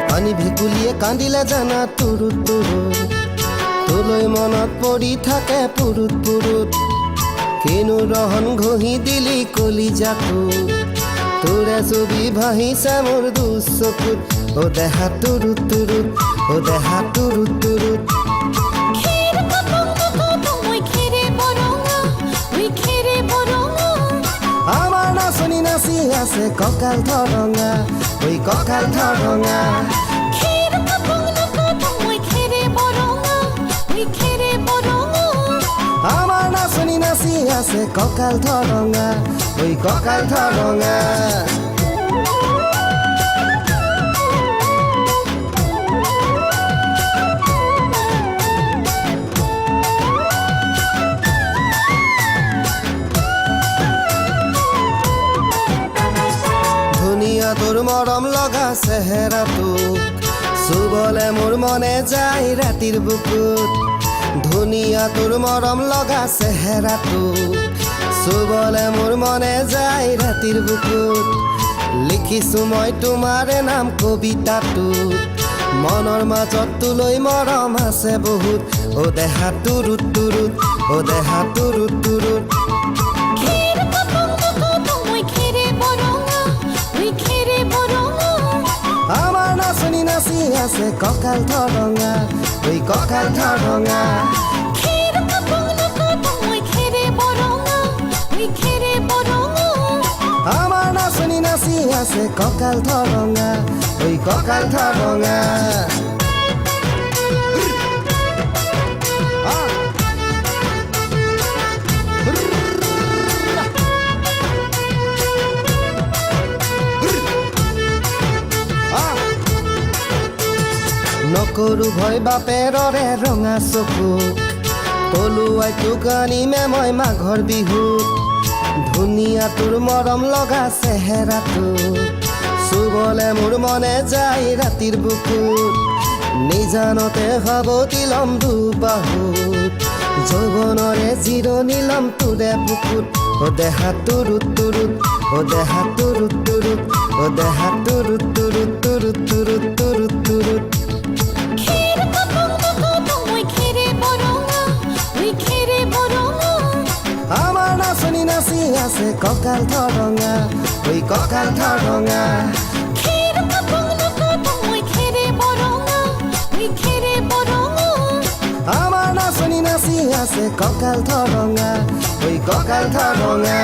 পানী ভেকুলিয়ে কান্দিলে জানা তুৰুত তুৰুত তোলৈ মনত পৰি থাকে পুৰুত পুৰুত কিনো ৰহন ঘঁহি দিলি কলিজাটো তোৰে ছবি ভাহিছে মোৰ দুচকুত অ দেহা তুৰুত তুৰুত অ দেহা তুৰুত তুৰুত আমাৰ নাচনি নাচি আছে কঁকাল ধৰঙা ঐ কঁকাল ধৰঙা আমার নাচনি নাচি আছে কঁকাল ধৰঙা ঐ কঁকাল ধৰঙা ধুনীয়া তোৰ মৰম লগা চেহেৰাটো চুবলে মোৰ মনে যায় ৰাতিৰ বুকুত ধুনীয়া তোৰ মৰম লগা চেহেৰাটো চুবলে মোৰ মনে যায় ৰাতিৰ বুকুত লিখিছো মই তোমাৰে নাম কবিতাটোত মনৰ মাজত তোলৈ মৰম আছে বহুত অ দেহা তুৰুত তুৰুত অ দেহা তুৰুত তুৰুত আমাৰ নাচনি নাচি আছে কঁকাল ধৰঙা ঐ কঁকাল ধৰঙা আমাৰ নাচনি নাচি আছে কঁকাল ধৰঙা ঐ কঁকাল ধৰঙা নকৰো ভয় বাপেৰৰে ৰঙা চকু পলুৱাই তোক আনিমে মই মাঘৰ বিহুত ধুনীয়া তোৰ মৰম লগা চেহেৰাটো চুবলে মোৰ মনে যায় ৰাতিৰ বুকুত নিজানতে সাৱটি লম দুবাহুত যৌৱনৰে জিৰণি লম তোৰে বুকুত অ দেহা তুৰুত তুৰুত অ দেহা তুৰুত তুৰুত অ দেহা তুৰুত তুৰুত তুৰুত তুৰুত তুৰুত তুৰুত আমাৰ নাচনি নাচি আছে কঁকাল ধৰঙা ঐ কঁকাল ধৰঙা আমাৰ নাচনি নাচি আছে কঁকাল ধৰঙা ঐ কঁকাল ধৰঙা